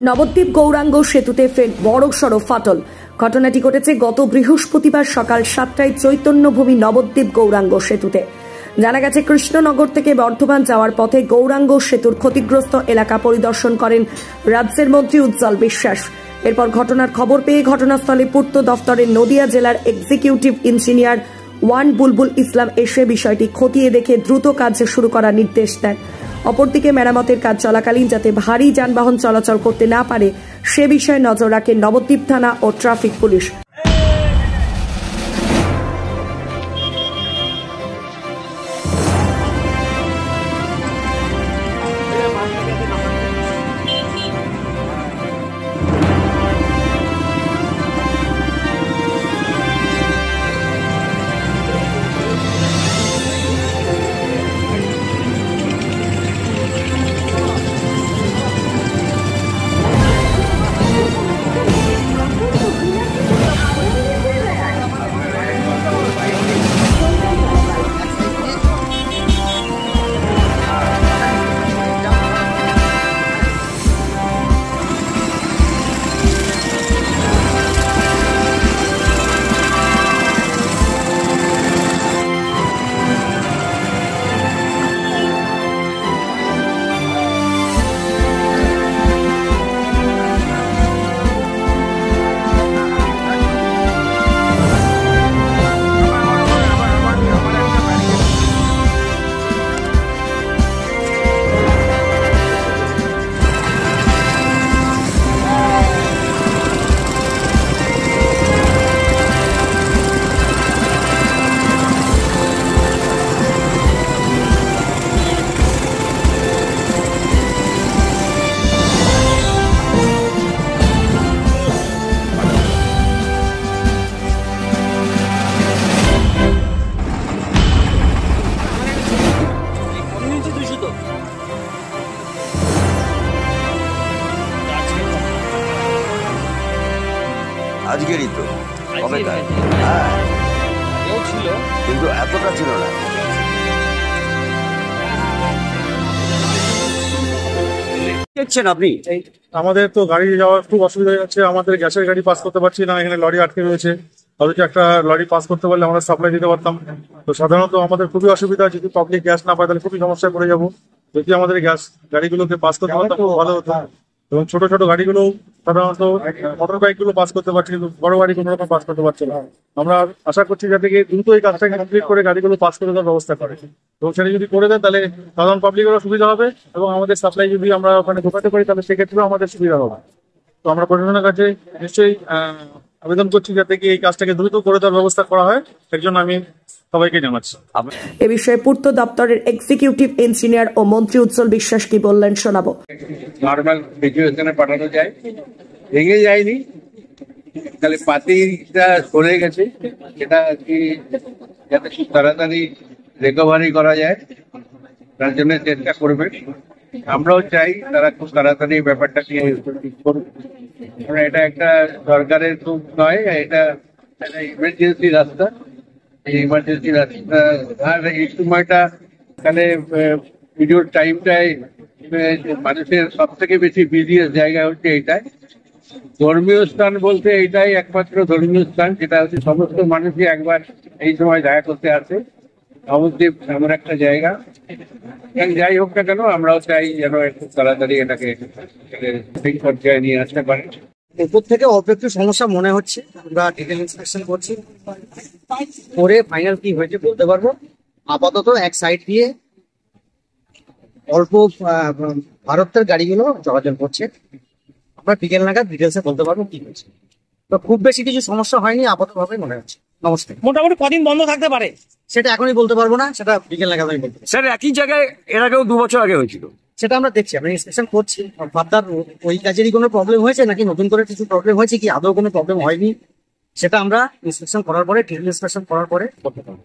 নবদ্বীপ গৌরাঙ্গ সেতুতে ফের বড়সড় ফাটল। ঘটনাটি ঘটেছে গত বৃহস্পতিবার সকাল 7টায় চৈতন্যভূমি নবদ্বীপ গৌরাঙ্গ সেতুতে। জানা গেছে, কৃষ্ণনগর থেকে বর্ধমান যাওয়ার পথে গৌরাঙ্গ সেতুর ক্ষতিগ্রস্ত এলাকা পরিদর্শন করেন রাজ্যের মন্ত্রী উজ্জ্বল বিশ্বাস। এরপর ঘটনার খবর পেয়ে ঘটনাস্থলে পূর্ত দফতরের নদিয়া জেলার এক্সিকিউটিভ ইঞ্জিনিয়ার ওয়ান বুলবুল ইসলাম এসে বিষয়টি খতিয়ে দেখে দ্রুত কাজ শুরু করার নির্দেশ দেন। অপরদিকে মেরামতের কাজ চলাকালীন যাতে ভারী যানবাহন চলাচল করতে না পারে সে বিষয়ে নজর রাখেন নবদ্বীপ থানা ও ট্রাফিক পুলিশ। আজকেরই তো ছিল, কিন্তু এতটা ছিল না। দেখছেন আপনি, আমাদের তো গাড়ি যাওয়ার খুব অসুবিধা হয়ে যাচ্ছে। আমাদের গ্যাসের গাড়ি পাস করতে পারছি না, এখানে লরি আটকে রয়েছে। অথচ একটা লরি পাস করতে পারলে আমরা সাপ্লাই দিতে পারতাম। তো সাধারণত আমাদের খুবই অসুবিধা, যদি পাবলিক গ্যাস না পায় তাহলে খুবই সমস্যায় পড়ে যাবো। যদি আমাদের গ্যাস গাড়িগুলোকে পাস করতে পারতাম খুব ভালো হতো। এবং ছোট ছোট গাড়িগুলো সাধারণত মোটর বাইক গুলো পাস করতে পারছে, কিন্তু বড় গাড়ি কোনো রকম পাস করতে পারছে না। আমরা আশা করছি যাতে দ্রুত এই কাজটাকে কমপ্লিট করে গাড়িগুলো পাস করে দেওয়ার ব্যবস্থা করে। এবং সেটা যদি করে দেন তাহলে সাধারণ পাবলিকেরও সুবিধা হবে, এবং আমাদের সাপ্লাই যদি আমরা ওখানে ঢোকাতে পারি তাহলে সেক্ষেত্রেও আমাদের সুবিধা হবে। তো আমরা প্রশাসনের কাছে নিশ্চয়ই আবেদন করছি যাতে কি এই কাজটাকে দ্রুত করে দেওয়ার ব্যবস্থা করা হয়। এর জন্য আমি সবাইকে জানাচ্ছি। এ বিষয়ে পূর্ত দপ্তরের এক্সিকিউটিভ ইঞ্জিনিয়ার ও মন্ত্রী উজ্জ্বল বিশ্বাস কি বললেন শোনাবো। নর্মাল সিচুয়েশনে পাঠানো যায়, ভেঙে যায়নি, তাহলে পাতিটা সরে গেছে, সেটা কি যাতে খুব তাড়াতাড়ি রিকভারি করা যায় তার জন্য চেষ্টা করবে। আমরাও চাই তারা খুব তাড়াতাড়ি ব্যাপারটাকে করুক, কারণ এটা একটা সরকারের খুব নয়, এটা একটা ইমার্জেন্সি রাস্তা। এই ইমার্জেন্সি রাস্তা আর এই সময়টা তাহলে ভিডিওর টাইমটায় মানুষের সব থেকে বেশি বিজিয়েস্ট জায়গা হচ্ছে এইটাই। ধর্মীয় স্থান বলতে এইটাই একমাত্র ধর্মীয় স্থান যেটা হচ্ছে সমস্ত মানুষই একবার এই সময় দেখা করতে আসে। নবদ্বীপ এমন একটা জায়গা, যাই হোক না কেন আমরাও চাই যেন একটু তাড়াতাড়ি এটাকে ঠিক পর্যায়ে নিয়ে আসতে পারে। উপর থেকে অল্প একটু সমস্যা মনে হচ্ছে, আমরা ডিটেল ইন্সপেকশন করছি, করে ফাইনাল কি হয়েছে বলতে পারবো। আপাতত এক সাইড দিয়ে অল্প ভারতের গাড়িগুলো চলাচল করছে, আমরা বিকেল নাগাদ ডিটেলসে বলতে পারবো কি হয়েছে। তো খুব বেশি কিছু সমস্যা হয়নি আপাতত ভাবে মনে হচ্ছে। নমস্কার। মোটামুটি কদিন বন্ধ থাকতে পারে সেটা এখনই বলতে পারবো না, সেটা বিকেল নাগাদ আমি বলতে পারবো। স্যার, একই জায়গায় এর আগেও 2 বছর আগে হয়েছিল, সেটা আমরা দেখছি, আমরা ইন্সপেকশন করছি। ফার্দার ওই কাজেরই কোনো প্রবলেম হয়েছে নাকি নতুন করে কিছু প্রবলেম হয়েছে কি আদৌ কোনো প্রবলেম হয়নি, সেটা আমরা ইন্সপেকশন করার পরে ডিটেল ইন্সপেকশন করার পরে করতে পারবো।